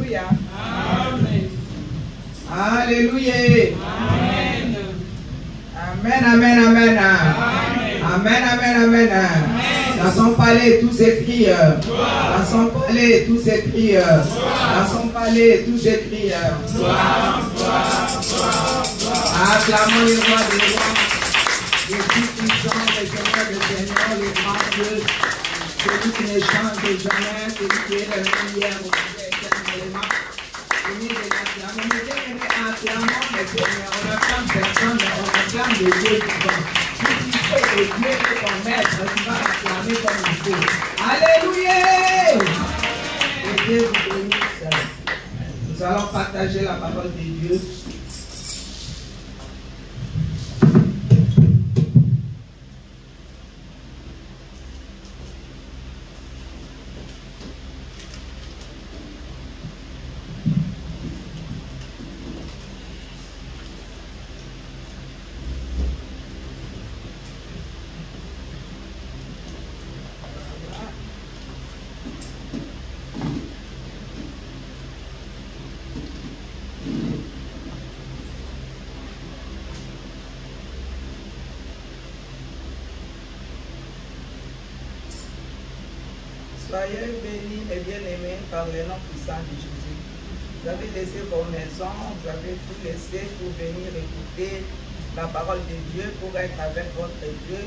Alléluia. Amen. Alléluia. Amen. Amen, amen, amen. Amen, amen, amen. Dans son palais, tous ces prières. Dans son palais, tous ces prières. Dans son palais, tous ces prières. Acclamons les rois des rois. Les plus puissants, les seigneurs des seigneurs, les grands dieux. Celui qui ne change jamais, celui qui est le même hier, aujourd'hui, éternellement. Celui de l'acclamation. Mais bien-aimés, acclamons les seigneurs. On acclame personne, on acclame les dieux vivants. Si tu sais que Dieu est ton maître, tu vas l'acclamer comme il faut. Alléluia! Que Dieu vous bénisse. Nous allons partager la parole de Dieu. Soyez bénis et bien-aimés par le nom puissant de Jésus. Vous avez laissé vos maisons, vous avez tout laissé pour venir écouter la parole de Dieu, pour être avec votre Dieu.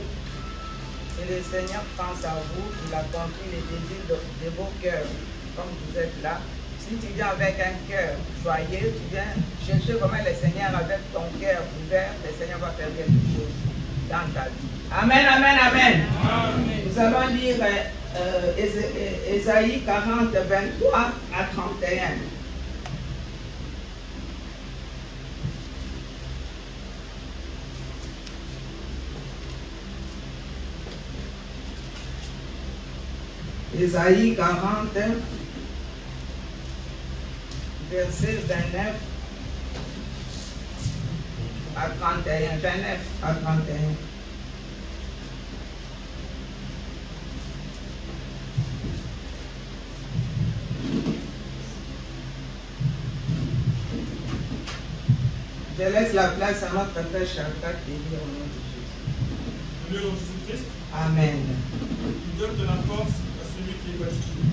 Et le Seigneur pense à vous, il accomplit les désirs de vos cœurs, comme vous êtes là. Si tu viens avec un cœur joyeux, tu viens chercher vraiment le Seigneur avec ton cœur ouvert, le Seigneur va faire quelque chose dans ta vie. Amen, amen, amen. Amen. Nous allons lire Ésaïe 40, 23 à 31. Ésaïe 40, verset 29 à 31. 29 à 31. Je laisse la place à notre frère Chartak de lire au nom de Jésus. Au nom de Jésus-Christ. Amen. Il donne de la force à celui qui est fatigué,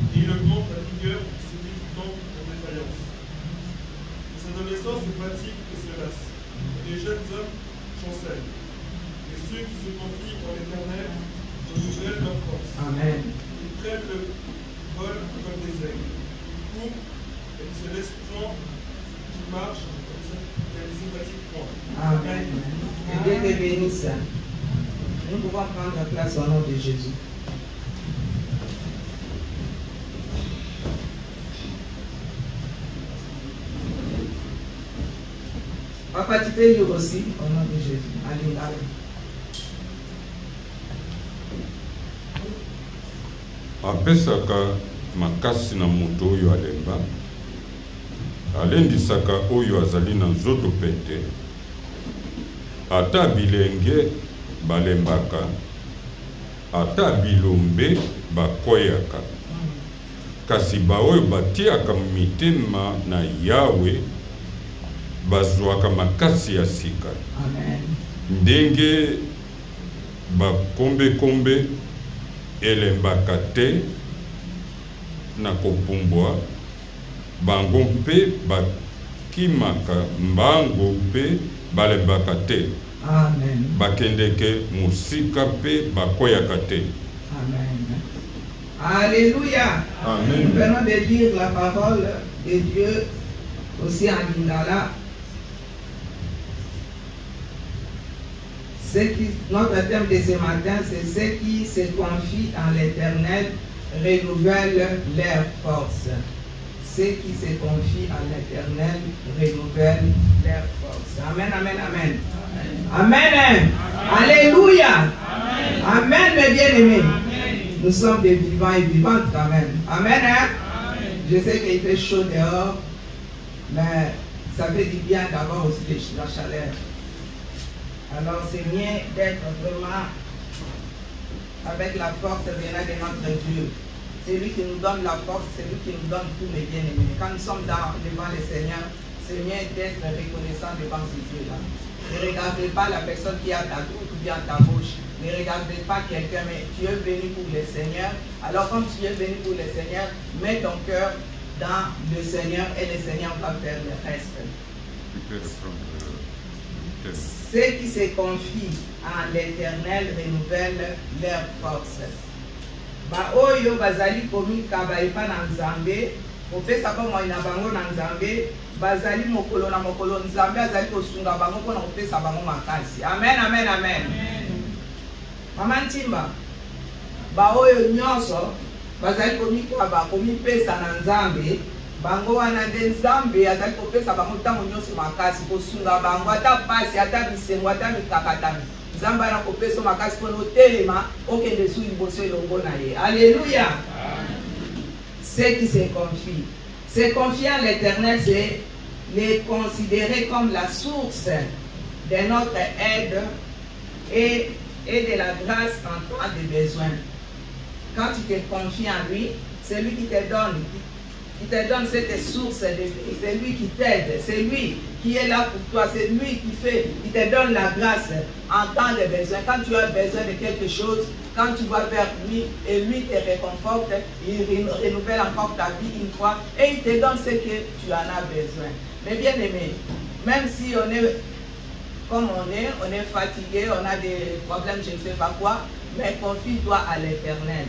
et il augmente la vigueur de celui qui tombe en défaillance. Les adolescents se fatiguent et se lassent, et les jeunes hommes chancellent. Et ceux qui se confient en l'Éternel renouvellent leur force. Amen. Ils prennent le vol comme des aigles. Ils courent et ils se laissent point. Ils marchent et ils se fatiguent point. Amen. Que Dieu te bénisse. Nous pouvons prendre place au nom de Jésus. Papa, tu peux lire aussi au nom de Jésus. Allez, allez. Apesaka makasi na moto oyo alemba alendisaka oyo azali na nzoto pete ata bilenge balembaka ata bilombe bakoyaka kasi baoyo batiaka mitema na Yawe bazwaka makasi ya sika. Amen. Ndenge bakombe elembaka te na kopumbwa bango mpe bakimaka mbango mpe balembaka te. Amen. Bakendeke musika mpe bakoyaka te. Amen. Alléluia. Amen. Nous venons de lire la parole de Dieu aussi en lingala. Notre thème de ce matin, c'est ceux qui se confient en l'Éternel renouvellent leur force. Ceux qui se confient en l'Éternel renouvellent leur force. Amen, amen, amen. Amen. Amen. Alléluia. Amen, amen mes bien-aimés. Nous sommes des vivants et vivantes quand même. Amen. Hein? Amen. Je sais qu'il fait chaud dehors, mais ça fait du bien d'avoir aussi la chaleur. Alors c'est bien d'être vraiment avec la force venant de notre Dieu. C'est lui qui nous donne la force, c'est lui qui nous donne tous les bien-aimés. Quand nous sommes devant le Seigneur, c'est bien d'être reconnaissant devant ces dieux-là. Ne regardez pas la personne qui est à ta droite ou bien à ta gauche. Ne regardez pas quelqu'un, mais tu es venu pour le Seigneur. Alors comme tu es venu pour le Seigneur, mets ton cœur dans le Seigneur et le Seigneur va faire le reste. Ceux qui se confient en l'Éternel renouvellent leur force. Oyo bazali komika baipa na Nzambe, kopesa bango na bango na Nzambe, bazali mokolo na mokolo Nzambe azali kosunga bango mpona kopesa bango makasi. Amen, amen, amen. Mama Ntimba, baoyo nyonso bazali komika komipesa na Nzambe, bango wana nde Nzambe azali kopesa bango ntango nyonso makasi kosunga bango ata pasi ata bisengo ata mikakatano. Nzambe ana kopesa makasi mpona otelema okende su liboso elongo na ye. Alléluia. Ceux qui se confient. Se confier à l'Éternel, c'est les considérer comme la source de notre aide et de la grâce en temps de besoin. Quand tu te confies en lui, c'est lui qui te donne cette source de vie, c'est lui qui t'aide, c'est lui qui est là pour toi, c'est lui qui te donne la grâce en temps de besoin. Quand tu as besoin de quelque chose, quand tu vas vers lui et lui te réconforte, il renouvelle encore ta vie une fois et il te donne ce que tu en as besoin. Mais bien aimé, même si on est comme on est fatigué, on a des problèmes, je ne sais pas quoi, mais confie-toi à l'Éternel.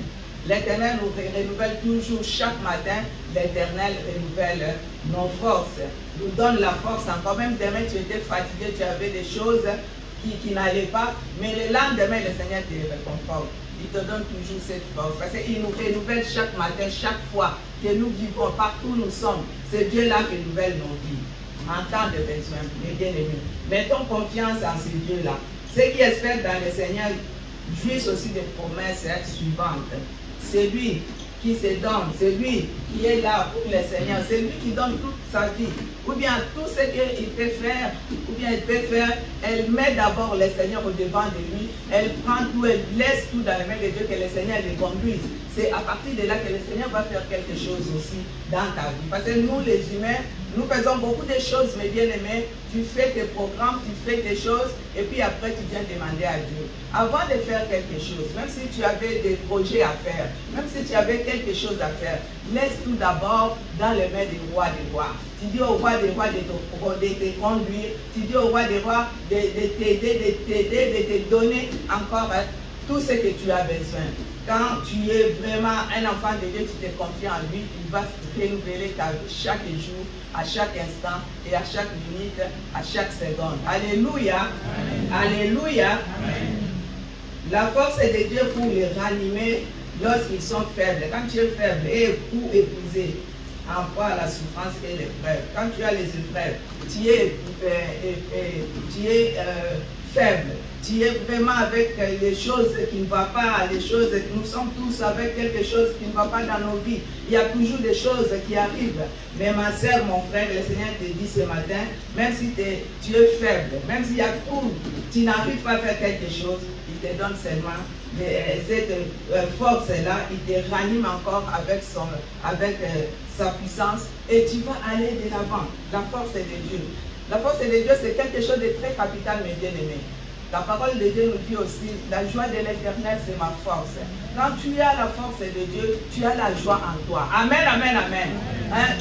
L'Éternel nous renouvelle toujours chaque matin. L'Éternel renouvelle nos forces, nous donne la force encore. Même demain, tu étais fatigué, tu avais des choses qui n'allaient pas, mais le lendemain, le Seigneur te réconforte. Il te donne toujours cette force. Parce qu'il nous renouvelle chaque matin, chaque fois que nous vivons, partout où nous sommes. C'est Dieu-là qui renouvelle nos vies. En temps de besoin, mes bien-aimés. Mettons confiance en ce Dieu-là. Ceux qui espèrent dans le Seigneur jouissent aussi des promesses suivantes. C'est lui qui se donne, c'est lui qui est là pour le Seigneur, c'est lui qui donne toute sa vie. Ou bien tout ce qu'il peut faire, elle met d'abord le Seigneur au devant de lui, elle prend tout, elle laisse tout dans les mains de Dieu, que le Seigneur les conduise. C'est à partir de là que le Seigneur va faire quelque chose aussi dans ta vie. Parce que nous les humains, nous faisons beaucoup de choses, mes bien-aimés. Tu fais tes programmes, tu fais des choses, et puis après tu viens demander à Dieu. Avant de faire quelque chose, même si tu avais des projets à faire, même si tu avais quelque chose à faire, laisse tout d'abord dans les mains du roi des rois. Tu dis au roi des rois de te conduire, tu dis au roi des rois de t'aider, de te donner encore tout ce que tu as besoin. Quand tu es vraiment un enfant de Dieu, tu te confies en lui, il va renouveler ta vie chaque jour, à chaque instant et à chaque minute, à chaque seconde. Alléluia. Amen. Alléluia. Amen. La force est de Dieu pour les ranimer lorsqu'ils sont faibles. Quand tu es faible et ou épuisé, en proie à la souffrance et l'épreuve. Quand tu as les épreuves, tu es faible. Tu es vraiment avec les choses qui ne vont pas, les choses, nous sommes tous avec quelque chose qui ne va pas dans nos vies. Il y a toujours des choses qui arrivent. Mais ma soeur, mon frère, le Seigneur te dit ce matin, même si tu es faible, même s'il y a tout, tu n'arrives pas à faire quelque chose, il te donne seulement cette force-là, il te ranime encore avec sa puissance et tu vas aller de l'avant. La force est de Dieu. La force de Dieu, c'est quelque chose de très capital, mes bien-aimés. La parole de Dieu nous dit aussi, la joie de l'Éternel, c'est ma force. Quand tu as la force de Dieu, tu as la joie en toi. Amen, amen, amen. Hein?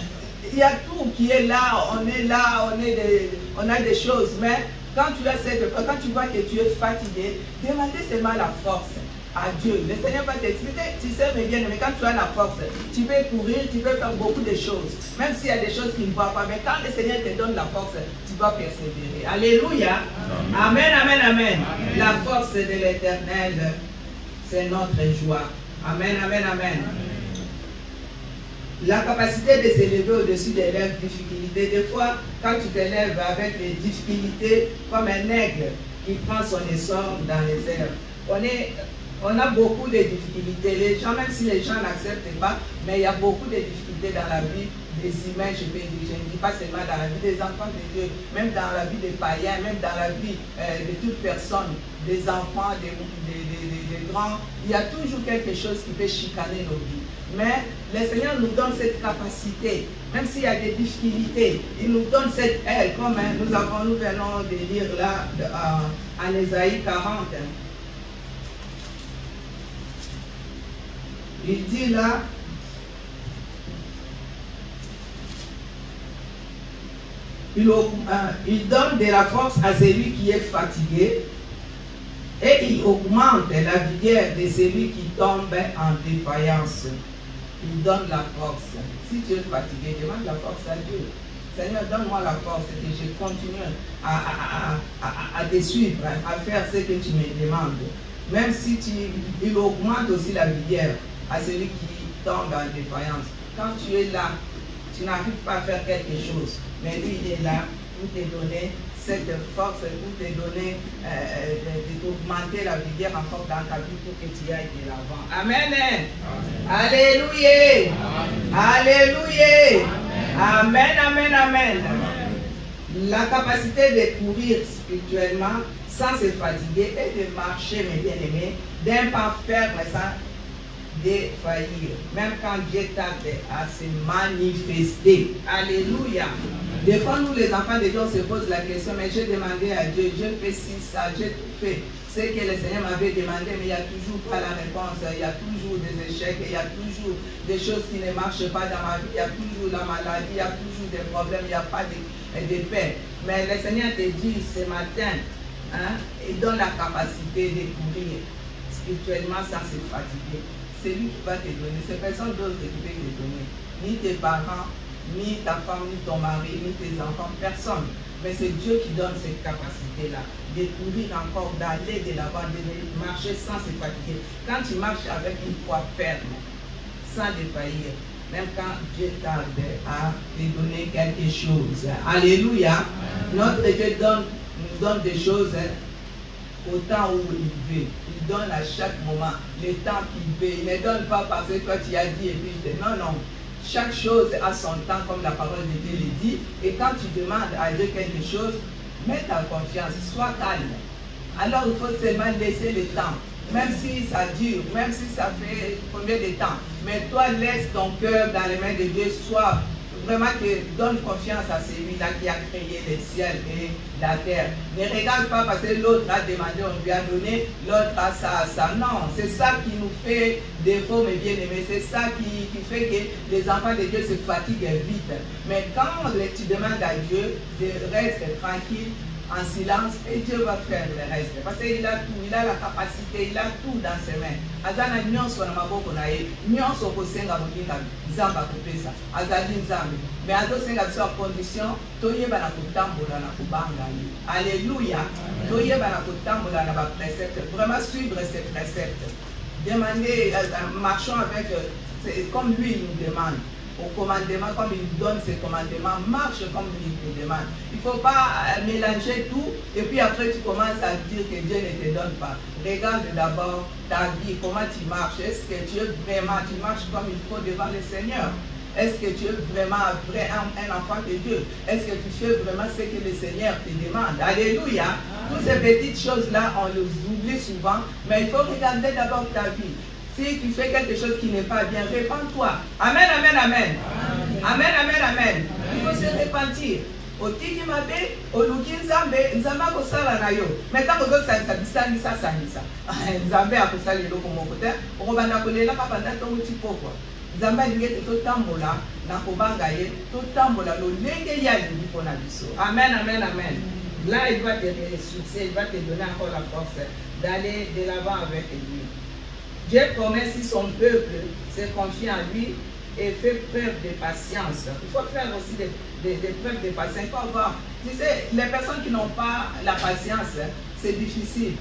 Il y a tout qui est là, on a des choses, mais quand tu vois que tu es fatigué, demandez seulement la force à Dieu. Le Seigneur va t'expliquer. Tu sais, mes bien-aimés, quand tu as la force, tu peux courir, tu peux faire beaucoup de choses. Même s'il y a des choses qui ne vont pas. Mais quand le Seigneur te donne la force, tu vas persévérer. Alléluia. Amen, amen, amen. Amen. La force de l'Éternel, c'est notre joie. Amen, amen, amen. La capacité de s'élever au-dessus des lèvres difficultés. Des fois, quand tu t'élèves avec les difficultés, comme un aigle qui prend son essor dans les airs. On a beaucoup de difficultés. Les gens, même si les gens n'acceptent pas, mais il y a beaucoup de difficultés dans la vie des humains, je ne dis pas seulement dans la vie des enfants de Dieu, même dans la vie des païens, même dans la vie de toute personne, des enfants, des grands. Il y a toujours quelque chose qui peut chicaner nos vies. Mais le Seigneur nous donne cette capacité. Même s'il y a des difficultés, il nous donne cette aide. Comme nous venons de lire là en Ésaïe 40. Il dit là, il donne de la force à celui qui est fatigué et il augmente la vigueur de celui qui tombe en défaillance. Il donne la force. Si tu es fatigué, demande la force à Dieu. Seigneur, donne-moi la force et que je continue à te suivre, à faire ce que tu me demandes. Même si il augmente aussi la vigueur à celui qui tombe en défaillance. Quand tu es là, tu n'arrives pas à faire quelque chose, mais lui il est là pour te donner cette force, pour te donner, d'augmenter la vigueur encore dans ta vie pour que tu ailles de l'avant. Amen. Alléluia. Alléluia. Amen, amen, amen. La capacité de courir spirituellement sans se fatiguer et de marcher, mes bien-aimés, d'un pas ferme sans défaillir, même quand Dieu tarde à se manifester. Alléluia. Des fois, nous les enfants de Dieu, on se pose la question, mais j'ai demandé à Dieu, je fais ci, ça, j'ai tout fait. Ce que le Seigneur m'avait demandé, mais il n'y a toujours pas la réponse, il y a toujours des échecs, il y a toujours des choses qui ne marchent pas dans ma vie, il y a toujours la maladie, il y a toujours des problèmes, il n'y a pas de paix. Mais le Seigneur te dit ce matin, il donne la capacité de courir spirituellement sans se fatiguer. C'est lui qui va te donner, c'est personne d'autre qui peut te donner, ni tes parents, ni ta femme, ni ton mari, ni tes enfants, personne. Mais c'est Dieu qui donne cette capacité-là, de courir encore, d'aller de l'avant, de marcher sans se fatiguer. Quand tu marches avec une foi ferme, sans défaillir, même quand Dieu tarde à te donner quelque chose. Alléluia. Notre Dieu nous donne des choses au temps où il veut. Il donne à chaque moment le temps qu'il veut. Il ne donne pas parce que toi tu as dit et puis non, non. Chaque chose a son temps, comme la parole de Dieu le dit. Et quand tu demandes à Dieu quelque chose, mets ta confiance, sois calme. Alors il faut seulement laisser le temps. Même si ça dure, même si ça fait combien de temps. Mais toi, laisse ton cœur dans les mains de Dieu, sois vraiment que donne confiance à celui-là qui a créé les ciels et la terre. Ne regarde pas parce que l'autre a demandé, on lui a donné, l'autre a ça, ça. Non, c'est ça qui nous fait défaut, mes bien-aimés. C'est ça qui fait que les enfants de Dieu se fatiguent vite. Mais quand tu demandes à Dieu de rester tranquille, en silence, et Dieu va faire le reste. Parce qu'il a tout, il a la capacité, il a tout dans ses mains. Azana nyonso na maboko na ye, nyonso kosenga moninga nzamba kopesa. Azali nzambe. Mais azo senga biso a condition, toyeba na kotambola na kubanga ye. Alléluia. Toyeba na kotambola na ba précepte. Vraiment suivre ces préceptes. Demander, marchons avec, comme lui il nous demande. Au commandement, comme il donne ses commandements, marche comme il te demande. Il ne faut pas mélanger tout et puis après tu commences à dire que Dieu ne te donne pas. Regarde d'abord ta vie, comment tu marches. Est-ce que tu es vraiment, tu marches comme il faut devant le Seigneur? Est-ce que tu es vraiment un enfant de Dieu? Est-ce que tu fais vraiment ce que le Seigneur te demande? Alléluia. Toutes ces petites choses-là, on les oublie souvent, mais il faut regarder d'abord ta vie. Si tu fais quelque chose qui n'est pas bien, répands-toi. Amen, amen, amen. Amen, amen, amen. Il faut se repentir. Otiki mabe, oluki nzambe, nzambe akosala na yo. Maintenant kozosalisa bisalisa salisa. Nzambe akosala eloko moko te. Okobanda kolela kapanda tongo tipokwa. Nzambe alingi ete totambola na kobanga ye, totambola lolenge ye alingi mpona biso. Amen, amen, amen. Là, il va te ressourcer, il va te donner encore la force d'aller de l'avant avec lui. Dieu promet si son peuple se confie en lui et fait preuve de patience. Il faut faire aussi des preuves de patience. Il faut avoir, tu sais, les personnes qui n'ont pas la patience, c'est difficile.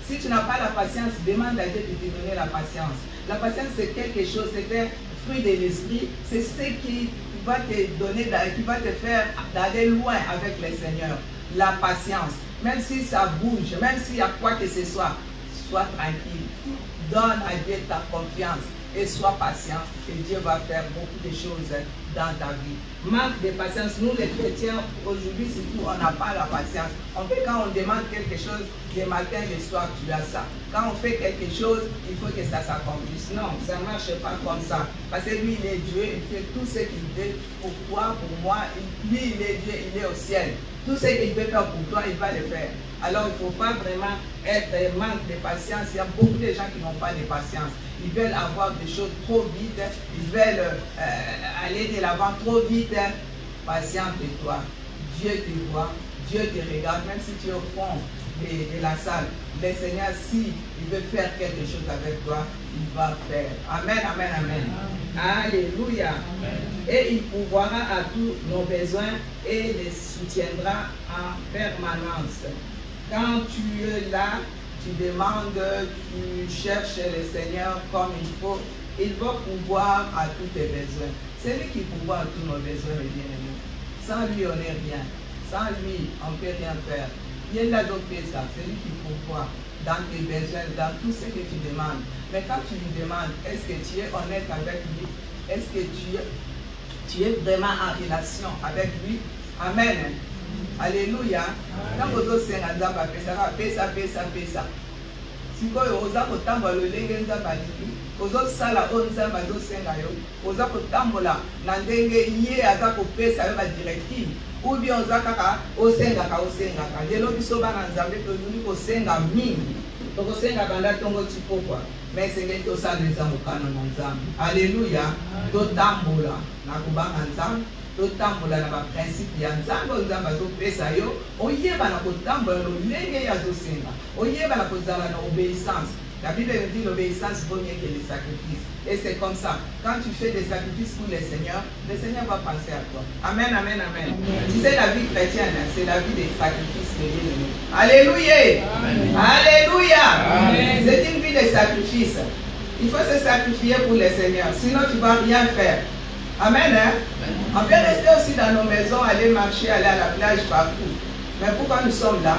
Si tu n'as pas la patience, demande à Dieu de te donner la patience. La patience, c'est quelque chose, c'est un fruit de l'esprit. C'est ce qui va te donner, qui va te faire d'aller loin avec le Seigneur. La patience. Même si ça bouge, même s'il y a quoi que ce soit, sois tranquille. Donne à Dieu ta confiance et sois patient et Dieu va faire beaucoup de choses dans ta vie. Manque de patience, nous les chrétiens aujourd'hui surtout on n'a pas la patience. On fait quand on demande quelque chose, le matin, le soir tu as ça. Quand on fait quelque chose, il faut que ça s'accomplisse. Non, ça ne marche pas comme ça. Parce que lui il est Dieu, il fait tout ce qu'il veut pour toi, pour moi. Lui il est Dieu, il est au ciel. Tout ce qu'il peut faire pour toi, il va le faire. Alors il ne faut pas vraiment être manque de patience. Il y a beaucoup de gens qui n'ont pas de patience. Ils veulent avoir des choses trop vite. Ils veulent aller de l'avant trop vite. Patiente-toi. Dieu te voit. Dieu te regarde. Même si tu es au fond de la salle. Le Seigneur, si il veut faire quelque chose avec toi, il va faire. Amen, amen, amen. Alléluia. Amen. Et il pourvoira à tous nos besoins et les soutiendra en permanence. Quand tu es là, tu demandes, tu cherches le Seigneur comme il faut, il va pourvoir à tous tes besoins. C'est lui qui pourvoit à tous nos besoins, mes bien-aimés. Sans lui, on n'est rien. Sans lui, on ne peut rien faire. Il y a ça, c'est lui qui pourvoit dans tes besoins, dans tout ce que tu demandes. Mais quand tu lui demandes, est-ce que tu es honnête avec lui? Est-ce que tu es vraiment en relation avec lui? Amen. Alléluia. Quand vous avez pesa. sikoyo oza kotambola lolenge nzambe alingi ozosala oyo nzambe azosenga yo oza kotambola na ndenge ye aza kopesa yo badirective ou bien oza kaka osengaka lelo biso bana nzambe tolingi kosenga mingi tokosenga banda ntongo tipokwa mais esengeli tosala eza mokano na nzambe. Alleluya. Totambola na kobanga nzambe, totambola na baprincipe ya nzambe oyo nzambe azopesa yo, oyeba na kotambola lolenge ye azosenga, oyeba na kozala na obéissance. La Bible dit l'obéissance vaut mieux que les sacrifices. Et c'est comme ça. Quand tu fais des sacrifices pour le Seigneur va penser à toi. Amen, amen, amen. Tu sais, la vie chrétienne, c'est la vie des sacrifices de Dieu. Alléluia. Amen. Alléluia. C'est une vie de sacrifice. Il faut se sacrifier pour le Seigneur. Sinon, tu ne vas rien faire. Amen. Hein? On peut rester aussi dans nos maisons, aller marcher, aller à la plage, partout. Mais pourquoi nous sommes là?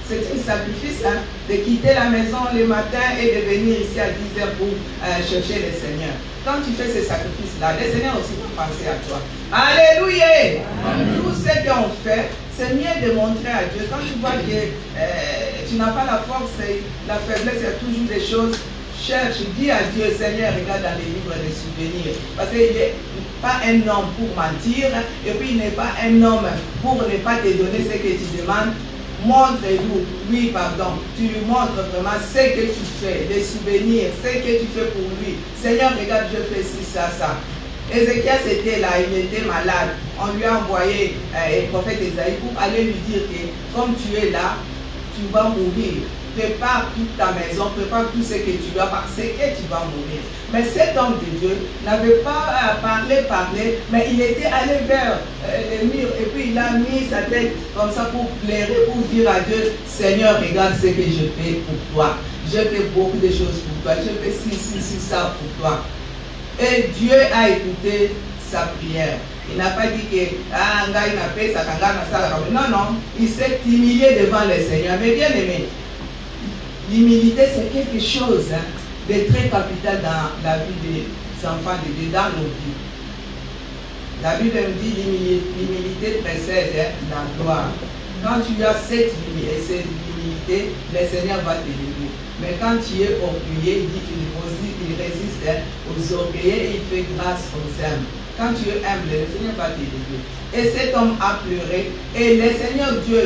C'est un sacrifice de quitter la maison le matin et de venir ici à 10 h pour chercher le Seigneur. Quand tu fais ces sacrifices-là, le Seigneur aussi va penser à toi. Alléluia! Tout ce qu'on fait, c'est mieux de montrer à Dieu. Quand tu vois que tu n'as pas la force et la faiblesse, il y a toujours des choses, cherche, dis à Dieu, Seigneur, regarde dans les livres de souvenirs. Parce qu'il n'est pas un homme pour mentir, et puis il n'est pas un homme pour ne pas te donner ce que tu demandes. Montre-lui, oui, pardon, tu lui montres vraiment ce que tu fais, les souvenirs, ce que tu fais pour lui. Seigneur, regarde, je fais ci, ça, ça. Ézéchias était là, il était malade. On lui a envoyé le prophète Esaïe pour aller lui dire que comme tu es là, tu vas mourir. Prépare toute ta maison, prépare tout ce que tu dois, parce que tu vas mourir. Mais cet homme de Dieu n'avait pas parlé, mais il était allé vers le mur et puis il a mis sa tête comme ça pour pleurer, pour dire à Dieu, Seigneur, regarde ce que je fais pour toi. Je fais beaucoup de choses pour toi. Je fais ci, ça pour toi. Et Dieu a écouté sa prière. Il n'a pas dit que non, il s'est humilié devant le Seigneur. Mais bien aimé, l'humilité, c'est quelque chose de très capital dans la vie des enfants de Dieu, dans nos vies. La Bible me dit l'humilité précède la gloire. Quand tu as cette humilité, le Seigneur va te lever. Mais quand tu es orgueilleux, il dit qu'il résiste aux orgueilleux et il fait grâce aux humbles. Quand tu es humble, le Seigneur va te lever. Et cet homme a pleuré. Et le Seigneur Dieu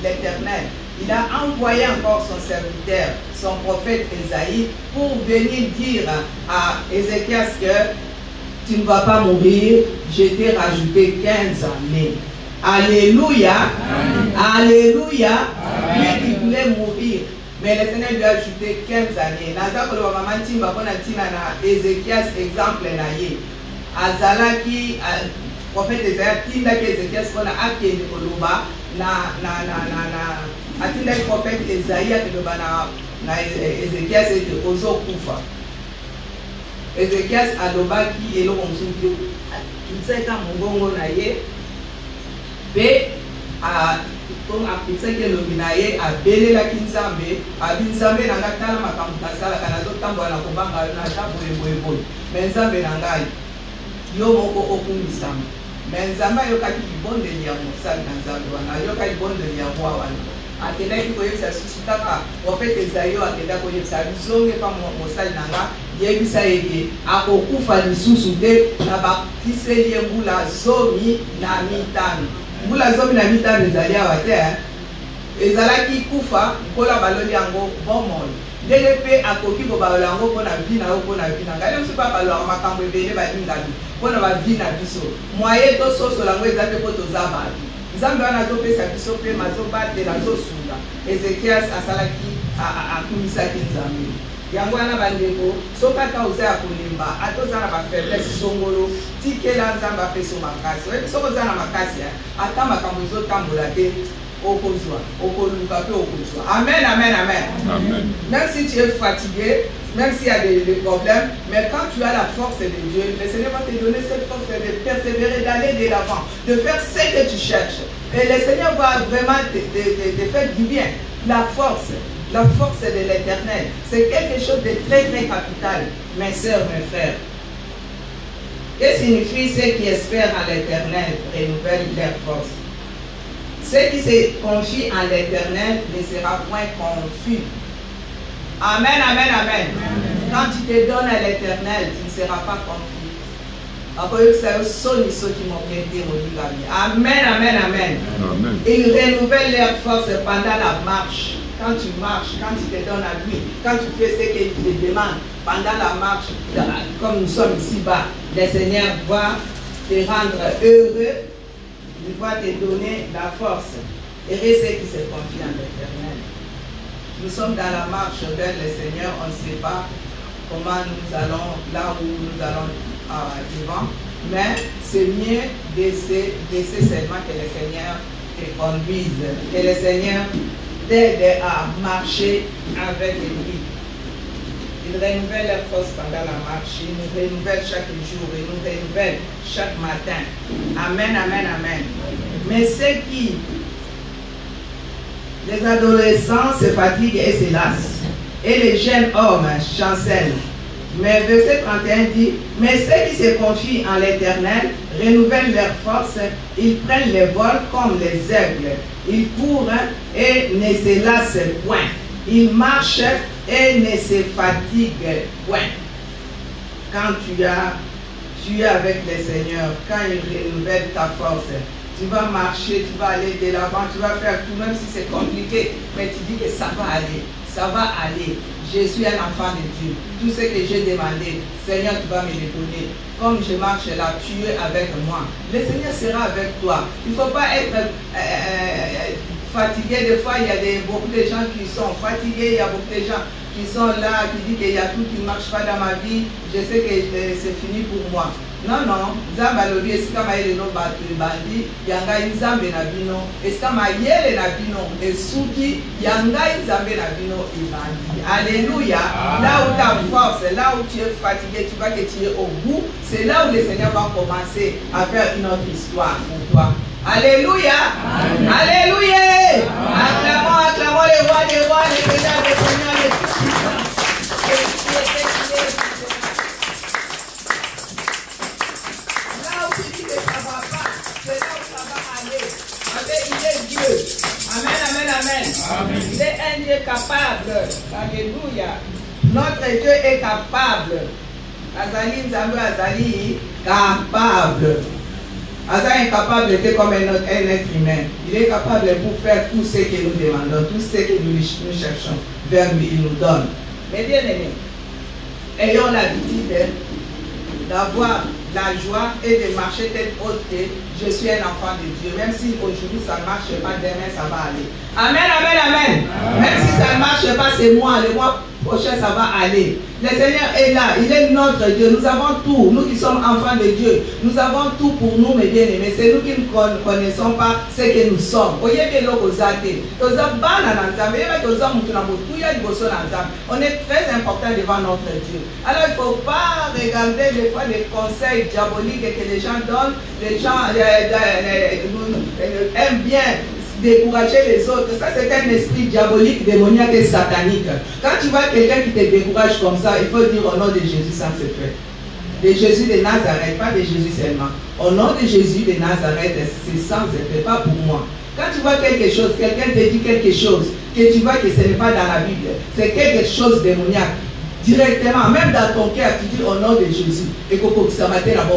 l'Éternel, il a envoyé encore son serviteur, son prophète Esaïe, pour venir dire à Ézéchias que tu ne vas pas mourir, je t'ai rajouté 15 années. Alléluia. Alléluia. Lui qui voulait mourir, mais le Seigneur lui a ajouté 15 années. Ézéchias, exemple, Azalaki, prophète Esaïe, tindaki Ézéchias pour la akende koloba atindaki prophète Esaïe akoloba na Ézéchias ete ozokufa. Ézéchias alobaki eloko mosusu nseka mongongo na ye mpe apesaki elongi na ye abelelaki nzambe abi nzambe na ngai tala makambo nasalaka nazotambola na kobanga nata boyeboyeboye me nzambe na ngai yo moko okumisama me nzambe ayokaki libondeli ya mosali na nzambe wana ayoka libondeli ya roi wana akendaki koyebisa susu kaka ofete ezayi yo akenda koyebisa bizonge pa mosali na nga yebisa yeke akokufa lisusu te na bakiseli ye mbula 15 mbula 15 ezali awa te ezalaki kufa mpola baloli yango bomoi ndenge mpe akoki kobalola yango mpona vi na yo mpona vi na ngai ye mosu mpe abalolaka makambo ebele balingami mpona bavi na biso mwaye tososola yango eza mpe mpo toza bato nzambe wana azopesa biso mpe mazobatela azosunga ezekias asalaki akumisaki nzambe yango wana bandeko soki ata oza ya kolemba ata oza na bafaiblesse songolo tikela nzambe apeso makasi oyebi soki oza na makasi ata makambo ezotambola te okozwa okoluka mpe okozwa amen amen amen même si tu es fatigué même s'il y a des problèmes, mais quand tu as la force de Dieu, le Seigneur va te donner cette force de persévérer, d'aller de l'avant, de faire ce que tu cherches. Et le Seigneur va vraiment te faire du bien. La force de l'Éternel, c'est quelque chose de très très capital, mes sœurs, mes frères. Que signifie ceux qui espèrent en l'Éternel renouvellent leur force? Ceux qui se confient en l'Éternel ne seront point confus. Amen, amen, amen. Quand tu te donnes à l'Éternel, tu ne seras pas confus. Amen, amen, amen. Ils renouvellent leur force pendant la marche. Quand tu marches, quand tu te donnes à lui, quand tu fais ce qu'il te demande, pendant la marche, comme nous sommes ici-bas, le Seigneur va te rendre heureux, il va te donner la force. Heureux ceux qui se confient en l'Éternel. Nous sommes dans la marche vers le Seigneur, on ne sait pas comment nous allons, là où nous allons devant, mais c'est mieux d'essayer seulement que le Seigneur te conduise, que le Seigneur t'aide à marcher avec lui. Il renouvelle leur force pendant la marche, il nous renouvelle chaque jour, il nous renouvelle chaque matin. Amen, amen, amen. Mais ceux qui les adolescents se fatiguent et se lassent, et les jeunes hommes chancellent. Mais verset 31 dit, mais ceux qui se confient en l'Éternel renouvellent leur force, ils prennent le vol comme les aigles, ils courent et ne se lassent point, ils marchent et ne se fatiguent point. Quand tu es avec le Seigneur, quand il renouvelle ta force, tu vas marcher, tu vas aller de l'avant, tu vas faire tout, même si c'est compliqué, mais tu dis que ça va aller, ça va aller. Je suis un enfant de Dieu. Tout ce que j'ai demandé, Seigneur, tu vas me le donner. Comme je marche là, tu es avec moi. Le Seigneur sera avec toi. Il ne faut pas être fatigué. Des fois, il y a beaucoup de gens qui sont fatigués, il y a beaucoup de gens qui sont là, qui disent qu'il y a tout qui ne marche pas dans ma vie. Je sais que c'est fini pour moi. Non, non, Nzamba lobi esika mayele no bato ebandi yanga Nzambe na bino esika mayele na bino esuki yanga Nzambe na bino ebandi. Alléluia. Là où ta force, là où tu es fatigué, tu vois que tu es au bout, c'est là où le Seigneur va commencer à faire une autre histoire pour toi. Alléluia. Alléluia. Acclamons, acclamons les rois des rois, les seigneurs des seigneurs, les puissants. Amen, amen, amen. Amen. Il est un Dieu capable. Alléluia. Notre Dieu est capable. Azali Nzambe Azali capable. Azali est capable d'être comme un être humain. Il est capable pour faire tout ce que nous demandons, tout ce que nous cherchons vers lui, il nous donne. Mais bien aimés, ayons l'habitude d'avoir la joie et de marcher telle haute que je suis un enfant de Dieu. Même si aujourd'hui ça ne marche pas, demain ça va aller. Amen, amen, amen. Même si ça ne marche pas, c'est moi. Le mois prochain ça va aller. Le Seigneur est là, il est notre Dieu. Nous avons tout, nous qui sommes enfants de Dieu. Nous avons tout pour nous, mes bien-aimés. C'est nous qui ne connaissons pas ce que nous sommes. On est très important devant notre Dieu. Alors il ne faut pas regarder des fois les conseils diaboliques que les gens donnent. Les gens aiment bien décourager les autres. Ça, c'est un esprit diabolique, démoniaque et satanique. Quand tu vois quelqu'un qui te décourage comme ça, il faut dire au nom de Jésus, ça se fait. De Jésus de Nazareth, pas de Jésus seulement. Au nom de Jésus de Nazareth, c'est sans effet, pas pour moi. Quand tu vois quelque chose, quelqu'un te dit quelque chose, que tu vois que ce n'est pas dans la Bible, c'est quelque chose de démoniaque. Directement, même dans ton cœur, tu dis au nom de Jésus. Et que tu as été là-bas,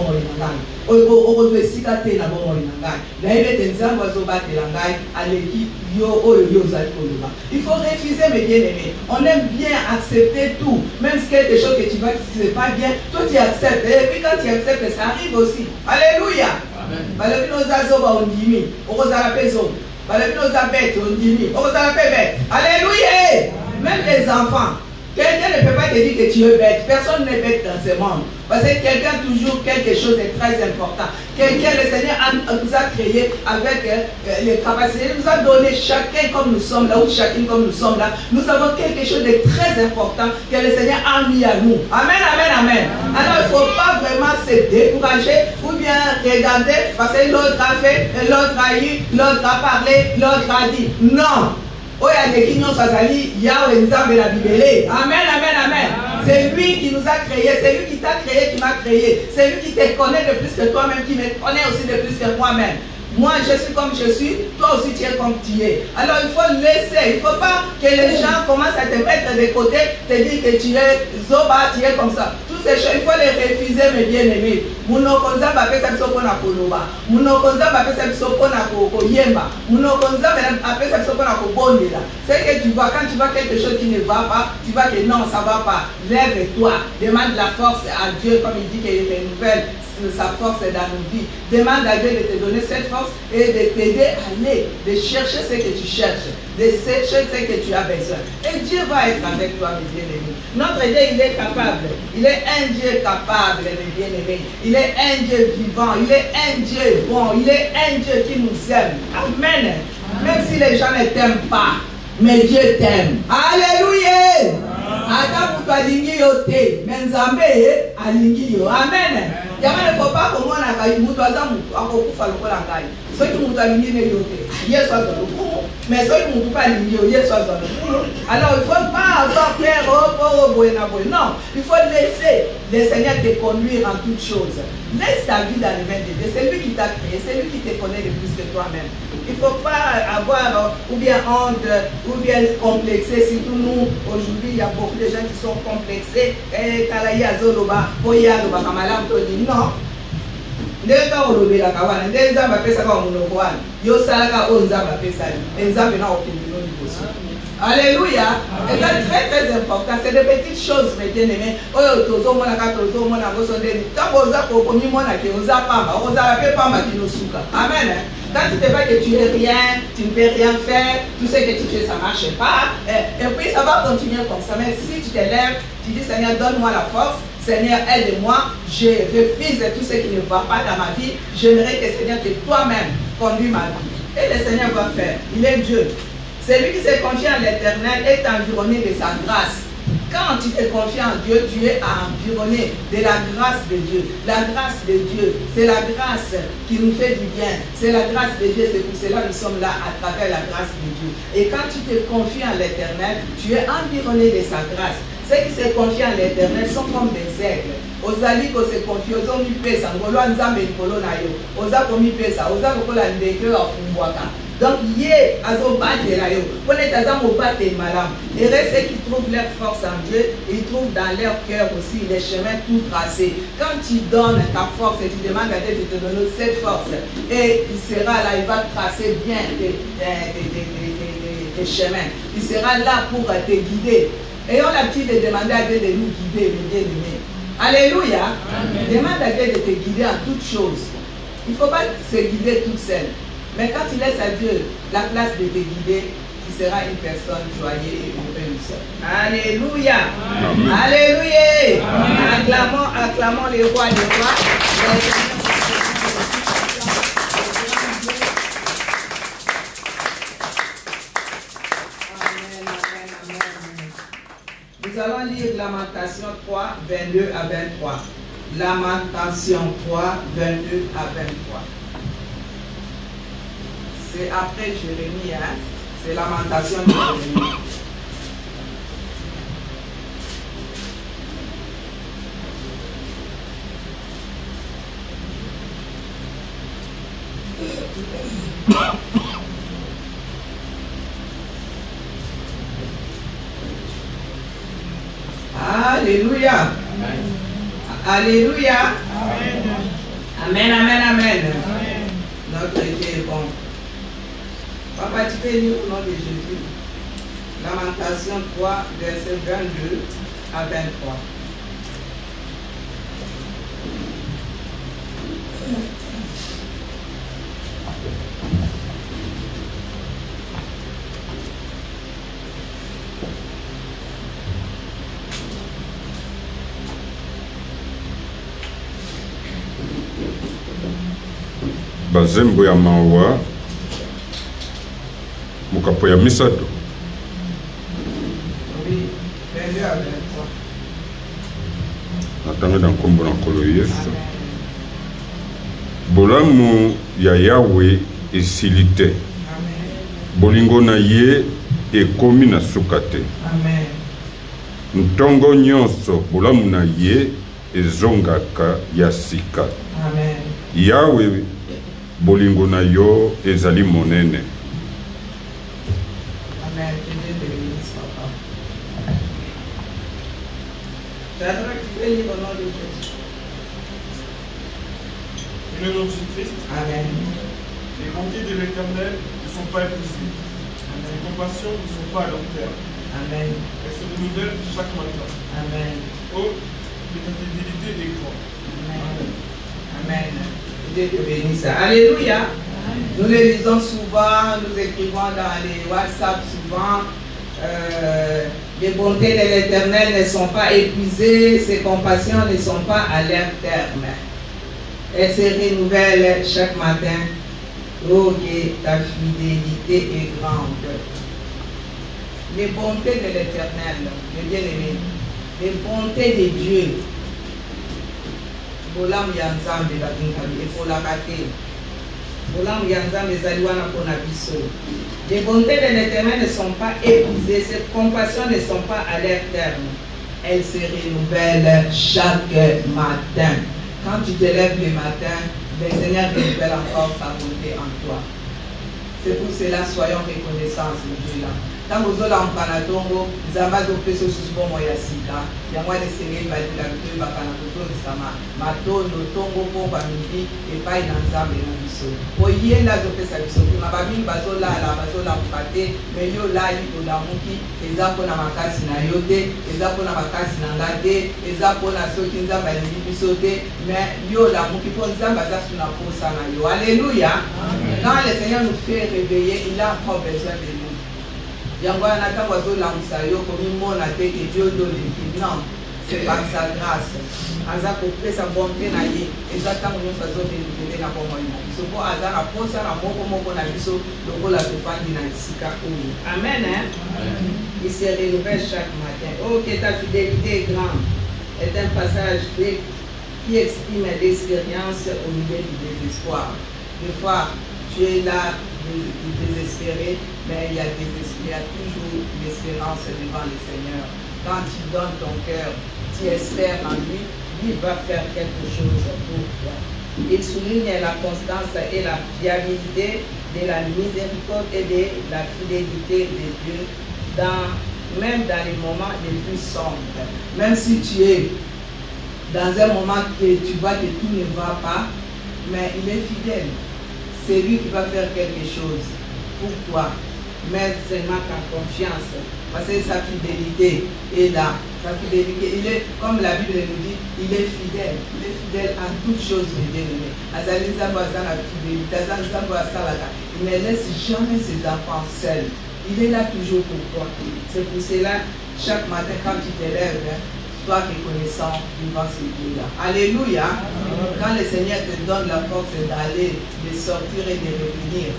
il faut refuser, mes bien-aimés. On aime bien accepter tout. Même si quelque chose que tu vois que ce n'est pas bien, toi tu acceptes. Et puis quand tu acceptes, ça arrive aussi. Alléluia. Alléluia. Même les enfants. Quelqu'un ne peut pas te dire que tu es bête. Personne n'est bête dans ce monde. Parce que quelqu'un toujours quelque chose de très important. Quelqu'un, le Seigneur nous a créé avec les capacités. Il nous a donné chacun comme nous sommes là, ou chacune comme nous sommes là. Nous avons quelque chose de très important que le Seigneur a mis à nous. Amen, amen, amen. Alors il ne faut pas vraiment se décourager ou bien regarder parce que l'autre a fait, l'autre a eu, l'autre a parlé, l'autre a dit. Non. Amen, amen, amen. C'est lui qui nous a créés, c'est lui qui t'a créé, qui m'a créé. C'est lui qui te connaît de plus que toi-même, qui me connaît aussi de plus que moi-même. Moi, je suis comme je suis, toi aussi tu es comme tu es. Alors il faut laisser, il ne faut pas que les gens commencent à te mettre de côté, te dire que tu es zoba, tu es comme ça. Toutes ces choses, il faut les refuser, mes bien-aimés. Munokonza bapesa biso na koloba. Munokonza bapesa biso na koyemba. Munokonza bapesa biso na kobondela. C'est que tu vois, quand tu vois quelque chose qui ne va pas, tu vois que non, ça ne va pas. Lève-toi, demande la force à Dieu, comme il dit qu'il renouvelle sa force dans nos vies. Demande à Dieu de te donner cette force et de t'aider à aller, de chercher ce que tu cherches, de chercher ce que tu as besoin. Et Dieu va être avec toi, mes bien-aimés. Notre Dieu, il est capable. Il est un Dieu capable, mes bien-aimés. Il est un Dieu vivant. Il est un Dieu bon. Il est un Dieu qui nous aime. Amen. Même si les gens ne t'aiment pas, mais Dieu t'aime. Alléluia. Ata mutu alingi yo te, menzambe alingi yo. Amen. Yama ne faut pas que moi na mutu aza mutu akokufa lokola ngai. Soki mutu alingi ne yo te, Yesu aza lokumu. Mais soki mutu pas alingi yo, Yesu aza lokumu. Alors il ne faut pas avoir peur, non, il faut laisser le Seigneur te conduire en toutes choses. Laisse ta vie dans les mains de Dieu. C'est lui qui t'a créé, c'est lui qui te connaît le plus que toi-même. Il ne faut pas avoir ou bien honte, ou bien complexé. Surtout nous, aujourd'hui, il y a beaucoup de gens qui sont complexés. Et non. Ndeka olobela kawana ndenza bapesa kwa munoko wana yo salaka onza bapesa nzambe na okindino liboso. Alléluia. Et c'est très très important. C'est des petites choses, mes bien-aimés. Oyo tozo mona ka tozo mona gosondeni. Taboza ko komi mona ke oza pamba, oza la pe pamba kinosuka. Amen. Quand tu te vois que tu n'es rien, tu ne peux rien faire, tout ce que tu fais ça ne marche pas. Et puis ça va continuer comme ça. Mais si tu te lèves, tu dis Seigneur, donne-moi la force. Seigneur, aide-moi. Je refuse tout ce qui ne va pas dans ma vie. J'aimerais que Seigneur, que toi-même conduis ma vie. Et le Seigneur va faire. Il est Dieu. Celui qui se confie en l'Éternel est environné de sa grâce. Quand tu te confies en Dieu, tu es environné de la grâce de Dieu. La grâce de Dieu, c'est la grâce qui nous fait du bien. C'est la grâce de Dieu, c'est pour cela que nous sommes là à travers la grâce de Dieu. Et quand tu te confies en l'Éternel, tu es environné de sa grâce. Ceux qui se confient en l'Éternel sont comme des aigles. Ozali ko se confie, ozomi pesa, ngolo nzambe likolo na yo. Ozako mi pesa, ozako kola ndeke wa kumbwaka. Donc, yé, azobatela yo. Connaît azamo bate malam. Et ceux qui trouvent leur force en Dieu, ils trouvent dans leur cœur aussi les chemins tout tracés. Quand tu donnes ta force et tu demandes à Dieu de te donner cette force, et il sera là, il va tracer bien tes chemins. Il sera là pour te guider. Ayons l'habitude de demander à Dieu de nous guider, de bien-aimer. Alléluia. Amen. Demande à Dieu de te guider en toutes choses. Il ne faut pas se guider toute seule. Mais quand tu laisses à Dieu la place de te guider, tu seras une personne joyeuse et heureuse. Alléluia. Amen. Alléluia. Amen. Acclamons les rois des rois. Nous allons lire Lamentation 3, 22 à 23. Lamentation 3, 22 à 23. C'est après Jérémie, hein? C'est Lamentation de Jérémie. Alléluia. Alléluia. Amen, amen, amen. Notre Dieu est bon. Papa, tu peux lire au nom de Jésus. Lamentation 3, verset 22 à 23. Bazembo ya mawa mukapo ya misato. Oui, 22 à 23. Natanga na nkombo na nkolo Yesu. Amen. Bolamu ya Yahweh esili te. Amen. Bolingo na ye ekomi na suka te. Amen. Ntongo nyonso bolamu na ye ezongaka ya sika. Amen. Yahweh bolingo na yo ezali monene. Amen. Que Dieu te bénisse, papa. J'aimerais que tu peux lire au nom de Jésus. Dans le nom de Jésus-Christ, Amen. les bontés de l'Éternel ne sont pas épuisées. Les compassions ne sont pas à long terme. Amen. Elles se renouvellent chaque matin. Amen. Oh, mais ta fidélité est grande. Amen. Amen. Que Dieu te bénisse. Alléluia. Nous le lisons souvent, nous écrivons dans les WhatsApp souvent. Les bontés de l'Éternel ne sont pas épuisées, ses compassions ne sont pas à leur terme. Elles se renouvellent chaque matin. Oh, que ta fidélité est grande. Les bontés de l'Éternel, le bien-aimé, les bontés de Dieu. Bolam yanzambe bakinkali ekolaka te. Bolam yanzambe ezali wana mpona biso. Les bontés de l'Éternel ne sont pas épuisées, ses compassions ne sont pas à leur terme. Elles se renouvellent chaque matin. Quand tu te lèves le matin, le Seigneur renouvelle encore sa bonté en toi. C'est pour cela, soyons reconnaissants ce Dieu-là. Quand vous avez un panatongo, vous avez un sousbo moya sika. Yango ane sengeli balila kutu bakana kutu sama. Matondo tongo pomba midi epai na nzambe na biso. Oyenda zopesa biso kuna babini bazolala bazolamuka mais yo lali olamuki eza mpona makasi na yo te, eza mpona makasi na nga te, eza mpona soki nzambe alingi biso te, mais yo olamuki mpo nzambe aza suna posa na yo. Alléluia. Quand le Seigneur nous fait réveiller, il a encore besoin de nous. Yango na tango azolamusa yo komimona te ke Dieu doleki. Non, c'est par sa grâce. Aza kopesa bonté na ye eza ntango nyonso azodelibele na bomoi na biso mpo aza na posa na moko na biso lokola tofandi na esika oyo. Amen. Il se renouvelle chaque matin. Oh, que ta fidélité est grande. Est un passage qui exprime l'expérience au milieu du désespoir. Des fois, tu es là désespéré, mais il y a toujours l'espérance devant le Seigneur. Quand tu donnes ton cœur, tu espères en lui, lui va faire quelque chose pour toi. Il souligne la constance et la fiabilité de la miséricorde et de la fidélité de Dieu, même dans les moments les plus sombres. Même si tu es dans un moment que tu vois que tout ne va pas, mais il est fidèle. C'est lui qui va faire quelque chose pour toi. Mets seulement ta confiance. Parce que sa fidélité est là. Sa fidélité, il est, comme la Bible nous dit, il est fidèle. Il est fidèle à toutes choses, mes bien-aimés. Il ne laisse jamais ses enfants seuls. Il est là toujours pour toi. C'est pour cela, chaque matin, quand tu te lèves, sois reconnaissant devant ce Dieu-là. Alléluia. Quand le Seigneur te donne la force d'aller, de sortir et de revenir,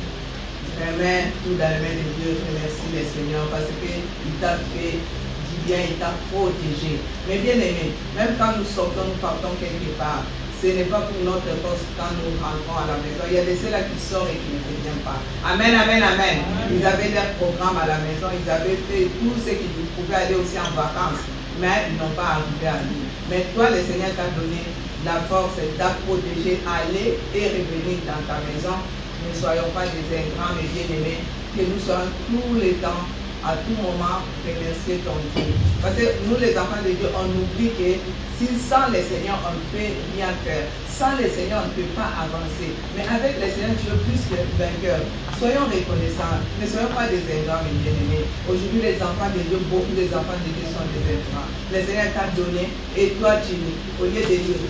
remets tout dans les mains de Dieu. Remercie le Seigneur parce qu'il t'a fait du bien, il t'a protégé. Mais bien aimé, même quand nous sortons, nous partons quelque part, Ce n'est pas pour notre force quand nous rentrons à la maison. Il y a des ceux-là qui sortent et qui ne reviennent pas. Amen, amen, amen. Ils avaient leur programme à la maison. Ils avaient fait tout ce qu'ils pouvaient aller aussi en vacances. Mais ils n'ont pas arrivé à lui. Mais toi, le Seigneur t'a donné la force d'à protéger, aller et revenir dans ta maison. Ne soyons pas des ingrats, mais bien-aimés. Que nous soyons tous les temps, à tout moment, remercier ton Dieu. Parce que nous, les enfants de Dieu, on oublie que sans le Seigneur, on ne peut rien faire. Sans le Seigneur, on ne peut pas avancer. Mais avec le Seigneur, tu es plus que vainqueur. Soyons reconnaissants. Ne soyons pas des ingrats, mes bien-aimés. Aujourd'hui, les enfants de Dieu, beaucoup des enfants de Dieu sont des ingrats. Le Seigneur t'a donné et toi, tu, au lieu de dire,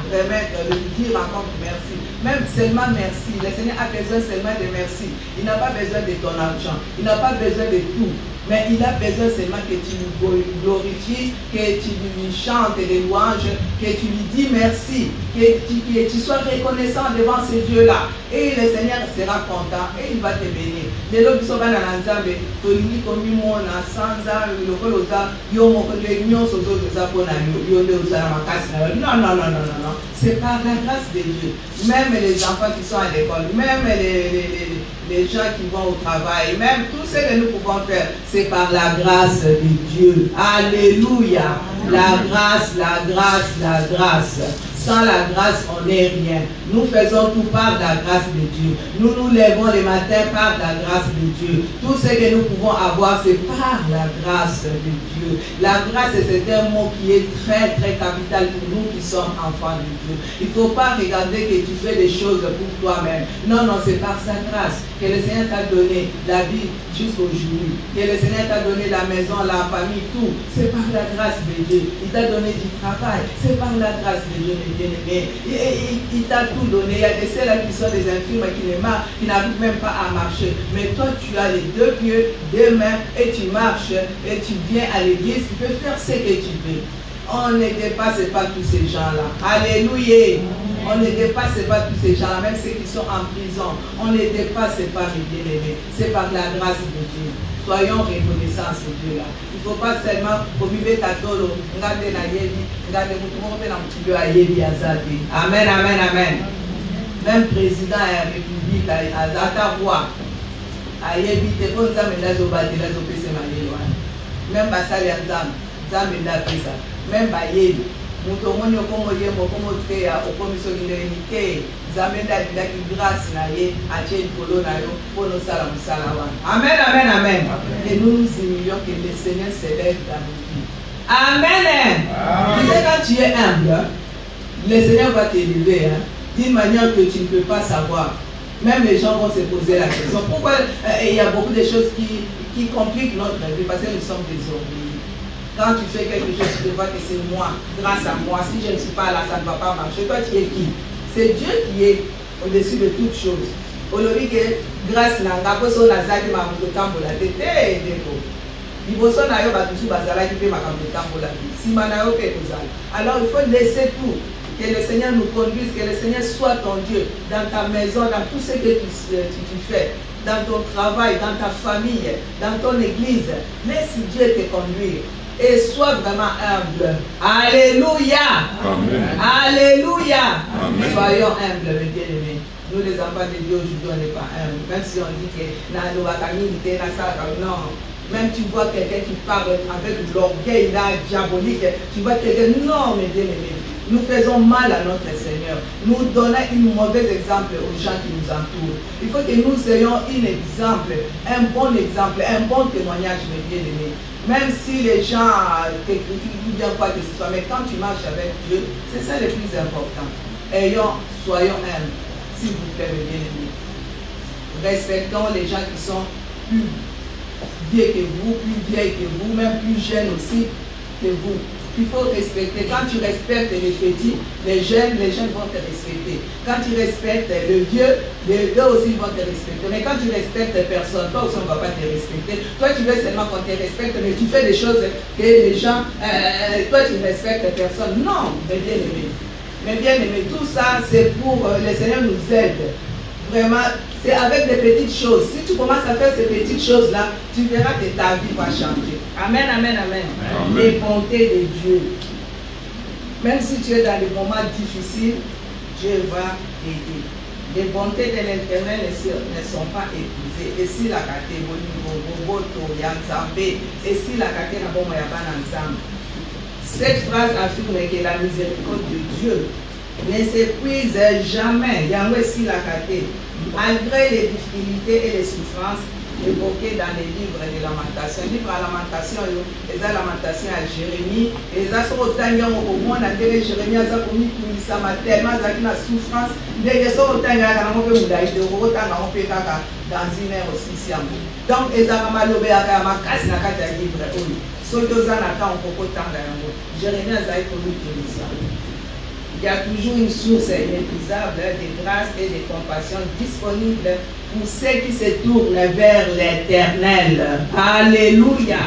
remettre, de dire encore merci. Même seulement merci. Le Seigneur a besoin seulement de merci. Il n'a pas besoin de ton argent. Il n'a pas besoin de tout. Mais il a besoin seulement que tu lui glorifies, que tu lui chantes des louanges, que tu lui dis merci, que tu sois reconnaissant devant ce Dieu-là. Et le Seigneur sera content et il va te bénir. Non, non, non, non, non, non. C'est par la grâce de Dieu. Même les enfants qui sont à l'école, même les gens qui vont au travail, même tout ce que nous pouvons faire, c'est par la grâce de Dieu. Alléluia. La grâce, la grâce, la grâce. Sans la grâce, on n'est rien. Nous faisons tout par la grâce de Dieu. Nous nous levons le matin par la grâce de Dieu. Tout ce que nous pouvons avoir, c'est par la grâce de Dieu. La grâce, c'est un mot qui est très, très capital pour nous qui sommes enfants de Dieu. Il ne faut pas regarder que tu fais des choses pour toi-même. Non, non, c'est par sa grâce que le Seigneur t'a donné la vie jusqu'aujourd'hui. Que le Seigneur t'a donné la maison, la famille, tout. C'est par la grâce de Dieu. Il t'a donné du travail. C'est par la grâce de Dieu. Il t'a tout donné. Il y a des ceux-là qui sont des infirmes qui n'arrivent même pas à marcher. Mais toi, tu as les deux pieds, deux mains et tu marches et tu viens à l'église. Tu peux faire ce que tu veux. On ne dépasse pas tous ces gens-là. Alléluia. On ne dépasse pas tous ces gens-là, même ceux qui sont en prison. On ne dépasse pas, mes bien-aimés. C'est par la grâce de Dieu. Soyons reconnaissants à ce Dieu-là. Il ne faut pas seulement vivre Tatolo, regarder la Yébi, regarder Azadi. Amen, amen, amen. Même président de la République, Azata a Yébi, te bon Zamenda Zobati, la Zopé Semanilwa. Même Basali Azam, Zamenda Pisa. Même Bayebi. Mutomoni okomo yemo okomo tukeya okomiso nileke zamenda dilaki grâce na ye atie likolo na yo pono sala musala wana. Amen, amen, amen. Et nous nous humilions que le Seigneur s'élève dans nos vies. Amen. Tu sais, quand tu es humble, le Seigneur va t'élever d'une manière que tu ne peux pas savoir. Même les gens vont se poser la question. Pourquoi il y a beaucoup de choses qui compliquent notre vie parce que nous sommes des orgueilleux. Quand tu fais quelque chose, tu te vois que c'est moi, grâce à moi. Si je ne suis pas là, ça ne va pas marcher. Toi, tu es qui? C'est Dieu qui est au-dessus de toutes choses. Aujourd'hui, grâce à la grâce de Nazaki, ma moto tambola, t'étais déco. Liboso na yo batusu bazala qui fait ma moto tambola. Si manayo pe kozala. Alors, il faut laisser tout. Que le Seigneur nous conduise, que le Seigneur soit ton Dieu dans ta maison, dans tout ce que tu fais, dans ton travail, dans ta famille, dans ton église. Laisse Dieu te conduire. Et sois vraiment humble. Alléluia. Amen. Alléluia. Amen. Soyons humbles, mes bien-aimés. Nous, les enfants de Dieu, aujourd'hui, on n'est pas humbles. Même si on dit que non. Même tu vois quelqu'un qui parle avec l'orgueil diabolique, tu vois quelqu'un, non, mes bien-aimés. Nous faisons mal à notre Seigneur. Nous donnons un mauvais exemple aux gens qui nous entourent. Il faut que nous ayons un exemple, un bon exemple, un bon témoignage, mes bien-aimés. Même si les gens te critiquent bien quoi que ce soit, mais quand tu marches avec Dieu, c'est ça le plus important. Soyons humbles, s'il vous plaît, mes bien-aimés. Respectons les gens qui sont plus vieux que vous, plus vieilles que vous, même plus jeunes aussi que vous. Il faut respecter. Quand tu respectes les petits, les jeunes vont te respecter. Quand tu respectes le vieux, les vieux aussi vont te respecter. Mais quand tu respectes personne, toi aussi on ne va pas te respecter. Toi tu veux seulement qu'on te respecte, mais tu fais des choses que les gens, toi tu ne respectes personne. Non, mes bien-aimés. Mes bien-aimés, tout ça c'est pour le Seigneur nous aide. Vraiment, c'est avec des petites choses. Si tu commences à faire ces petites choses-là, tu verras que ta vie va changer. Amen, amen, amen. Les bontés de Dieu. Même si tu es dans des moments difficiles, Dieu va aider. Les bontés de l'Éternel ne sont pas épuisées. Et si la kate et si la kate na bomo ya bana ensemble. Cette phrase affirme que la miséricorde de Dieu ne s'épuise jamais. Yahweh si la kate, malgré les difficultés et les souffrances évoquées dans les livres de lamentation. Les livres de lamentation, les lamentations à Jérémie, les assorotaniens au monde, Jérémie a commis tout ça, tellement de souffrance. Les assorotaniens ont fait dans une heure aussi. Donc, les amalobé à ma casse n'a qu'à dire livre. Jérémie a commis tout ça. Il y a toujours une source inépuisable de grâce et de compassion disponible pour ceux qui se tournent vers l'Éternel. Alléluia.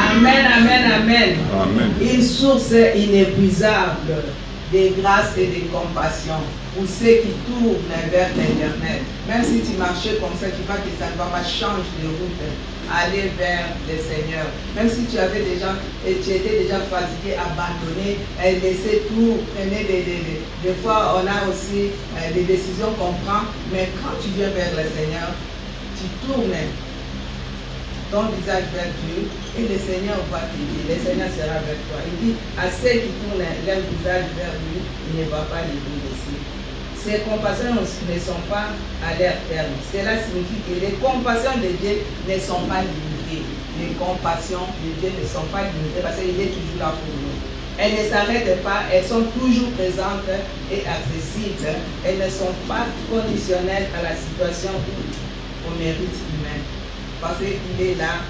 Amen, amen, amen. Amen. Une source inépuisable de grâce et de compassion pour ceux qui tournent vers l'Éternel. Même si tu marchais comme ça, tu vois que ça ne va pas changer de route. Aller vers le Seigneur. Même si tu avais déjà, tu étais déjà fatigué, abandonné, laissé tout, prenez des fois on a aussi des décisions qu'on prend, mais quand tu viens vers le Seigneur, tu tournes ton visage vers Dieu et le Seigneur va t'aider, le Seigneur sera avec toi. Il dit à ceux qui tournent leur visage vers lui, il ne va pas les laisser. Ces compassions ne sont pas à leur terme. Cela signifie que les compassions de Dieu ne sont pas limitées. Les compassions de Dieu ne sont pas limitées parce qu'il est toujours là pour nous. Elles ne s'arrêtent pas, elles sont toujours présentes et accessibles. Elles ne sont pas conditionnelles à la situation ou au mérite humain. Parce qu'il est là,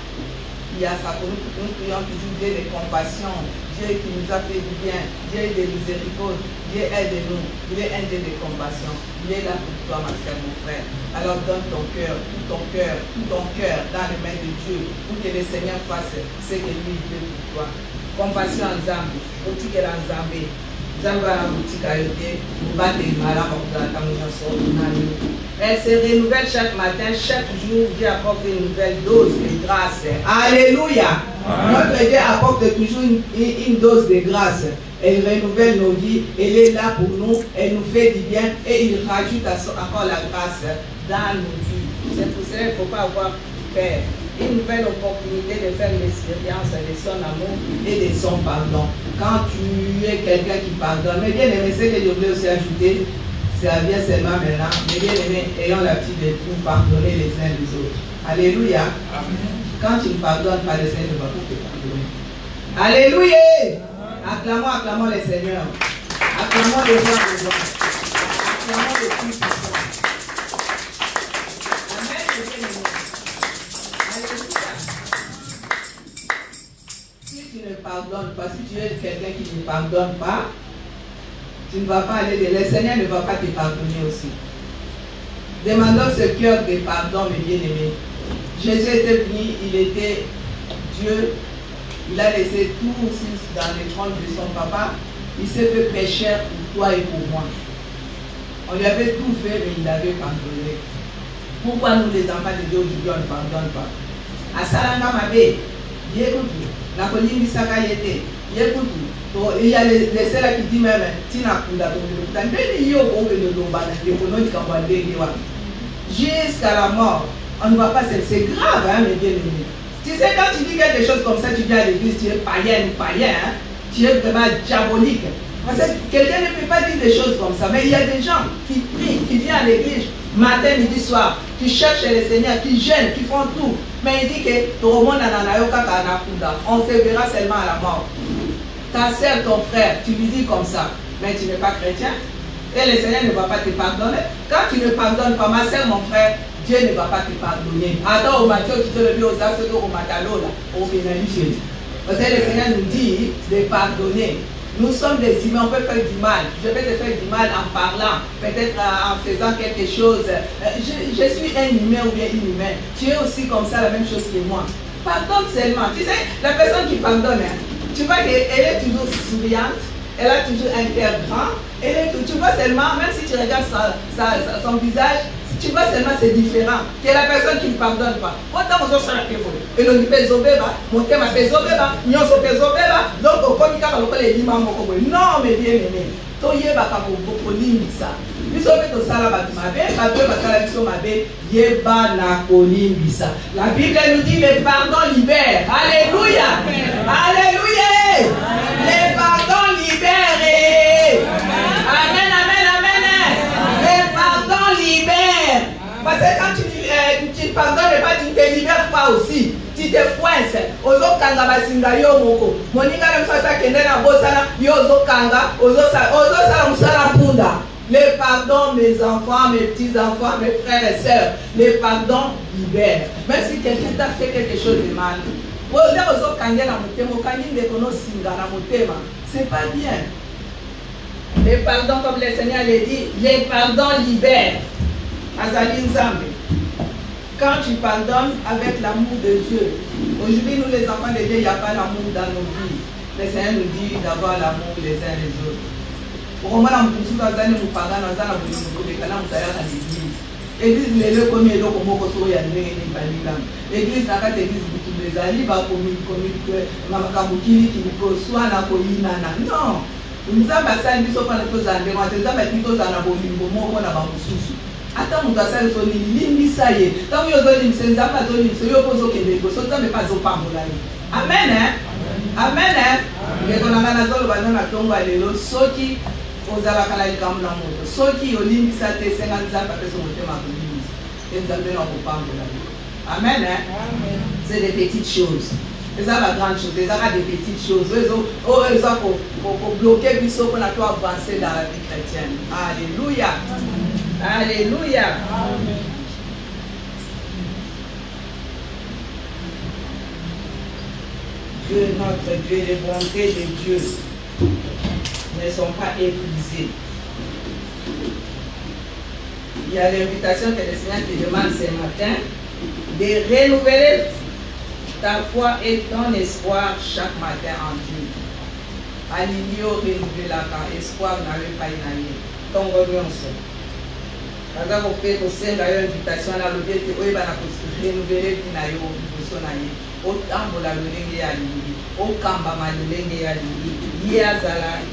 il y a ça pour nous prions toujours Dieu de compassion, Dieu qui nous a fait du bien, Dieu de miséricorde, Dieu aide-nous, il est un Dieu de compassion, il est là pour toi ma soeur, mon frère. Alors donne ton cœur, tout ton cœur dans les mains de Dieu pour que le Seigneur fasse ce que lui veut pour toi. Compassion en Zambie, boutique en Zambie. Elle se renouvelle chaque matin, chaque jour, Dieu apporte une nouvelle dose de grâce. Alléluia. Notre Dieu apporte toujours une dose de grâce. Elle renouvelle nos vies, elle est là pour nous, elle nous fait du bien et il rajoute encore la grâce dans nos vies. C'est pour cela qu'il ne faut pas avoir peur. Une nouvelle opportunité de faire l'expérience de son amour et de son pardon. Quand tu es quelqu'un qui pardonne, mais bien aimé, ce que je voulais aussi ajouter, ça vient seulement maintenant, mais bien aimé, ayons l'habitude de nous pardonner les uns les autres. Alléluia. Amen. Quand tu ne pardonnes pas, le Seigneur ne va pas te pardonner. Alléluia. Acclamons le Seigneur. Acclamons le roi des rois. Acclamons le Christ des rois. Amen. Si tu ne pardonnes pas, si tu es quelqu'un qui ne pardonne pas, tu ne vas pas aller, le Seigneur ne va pas te pardonner aussi. Demandons ce cœur de pardon, mes bien-aimés. Jésus était venu, il était Dieu, il a laissé tout aussi dans les trônes de son papa, il s'est fait pécheur pour toi et pour moi. On lui avait tout fait, mais il avait pardonné. Pourquoi nous, les enfants de Dieu, aujourd'hui, on ne pardonne pas? Asalanga mabe, yekutu, na kolimbi saka yete, yekutu. Il y a les celles qui disent même, Tina Kunda, jusqu'à la mort, on ne va pas, c'est grave, hein, mes bien-aimés. Tu sais, quand tu dis quelque chose comme ça, tu viens à l'église, tu es païen, hein, tu es vraiment diabolique. Parce que quelqu'un ne peut pas dire des choses comme ça, mais il y a des gens qui prient, qui viennent à l'église, matin, midi, soir, qui cherchent le Seigneur, qui gênent, qui font tout. Mais il dit que tout le monde on se verra seulement à la mort. Ta soeur, ton frère, tu lui dis comme ça, mais tu n'es pas chrétien, et le Seigneur ne va pas te pardonner. Quand tu ne pardonnes pas, ma soeur, mon frère, Dieu ne va pas te pardonner. Attends, au Matthieu, tu te le dis aux Assodos, au Matalola, au Bénanifié. Parce que le Seigneur nous dit de pardonner. Nous sommes des humains, on peut faire du mal. Je vais te faire du mal en parlant, peut-être en faisant quelque chose. Je suis un humain ou bien une humaine. Tu es aussi comme ça, la même chose que moi. Pardonne seulement. Tu sais, la personne qui pardonne, hein, tu vois qu'elle est toujours souriante, elle a toujours un cœur grand, tu vois seulement, même si tu regardes son visage, Tu vois seulement c'est différent. Que la personne qui ne pardonne pas. Autant on s'en fait pour et le dit zobeba, mon thème a fait zobeba, nyon se fait zobeba, donc au comika va le dire maman comme non mais bien aimé. Toye baka beaucoup limbisa. Biso pe to sala ba mabe, ba pe ba sala biso mabe, yeba na kolimbisa. La Bible nous dit le pardon libère. Alléluia. Alléluia. Le pardon libère. Amen, amen, amen. Le pardon libère. Parce que quand tu pardonnes pas, tu ne te libères pas aussi. Tu te coinces. Ozo kanga basinga yo moko. Moninga le mfasa kende na bosana yo ozo kanga, ozo sala musala punda. Le pardon, mes enfants, mes petits-enfants, mes frères et sœurs, le pardon libère. Même si quelqu'un t'a fait quelque chose de mal, c'est pas bien. Le pardon, comme le Seigneur l'a dit, le pardon libère. Azali Nzambe. Quand tu pardonnes avec l'amour de Dieu, aujourd'hui nous les enfants de Dieu, il n'y a pas l'amour dans nos vies. Le Seigneur nous dit d'avoir l'amour les uns les autres. Pour moi, on peut tout faire nous parler dans la l'église. L'église les deux comme ils ont comme il y a l'église n'a pas d'église qui les allie va communiquer mamakabukini qui nous soit na koyinana. Non. Nous avons passé une fois dans les années, nous avons plutôt dans la bolingo moko na bamususu. Ata mutu asali so limbisa ye. Tant yo zo limisa nzamba zo limisa yo pozo kende ko so nzambe pa zo pambola ye. Amen hein. Amen hein. Ngeko na ngana zo lo banana tongo alelo soki ozala kala likambo na moto soki olimbisa te senga nzambe pe so motema kolimbisa te nzambe na kopambola ye. Amen hein. Amen. C'est des petites choses. C'est ça la grande chose, c'est ça des petites choses. Ils ont bloqué biso pour avancer dans la vie chrétienne. Alléluia. Alléluia. Amen. Dieu, notre Dieu, les bontés de Dieu ne sont pas épuisées. Il y a l'invitation que le Seigneur te demande ce matin de renouveler ta foi et ton espoir chaque matin en Dieu. Alinio renouvelaka espoir n'avait pas inaye. Tongo nyonso. Kaza ko pe ko senga yo invitation na lobi te oye bana ko renouveler bina yo liboso na ye. O tambola lolenge ya lingi. O kamba ma lolenge ya lingi. Ye azala.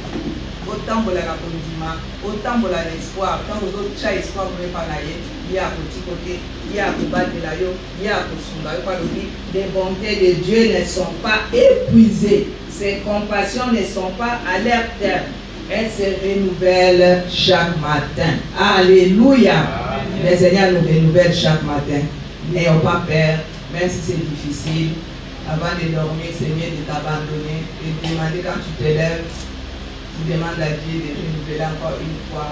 O tambola na kondima. O tambola na espoir. Tango zo cha espoir mo pa na ye. Ye a petit côté. Ye a kobatela yo. Ye a kosunga yo pa lobi. Les bontés de Dieu ne sont pas épuisées. Ses compassions ne sont pas à leur terme. Elles se renouvellent chaque matin. Alléluia. Le Seigneur nous renouvelle chaque matin. N'ayons pas peur, même si c'est difficile. Avant de dormir, c'est mieux de t'abandonner et de demander quand tu te lèves. Tu demandes à Dieu de renouveler encore une fois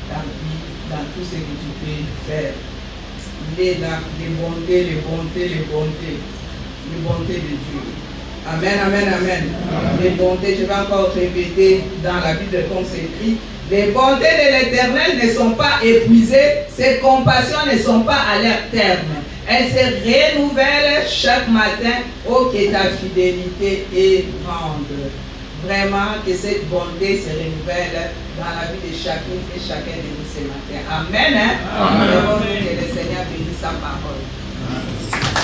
ta vie dans tout ce que tu peux faire. Il est là, les bontés, les bontés, les bontés. Les bontés de Dieu. Amen, amen, amen. Les bontés, je vais encore répéter dans la Bible comme c'est écrit. Les bontés de l'Éternel ne sont pas épuisées, ses compassions ne sont pas à leur terme. Elles se renouvellent chaque matin. Oh, que ta fidélité est grande. Vraiment que cette bonté se renouvelle dans la vie de chacune et chacun de nous ce matin. Amen. Hein? Amen. Que le Seigneur bénisse sa parole. Amen.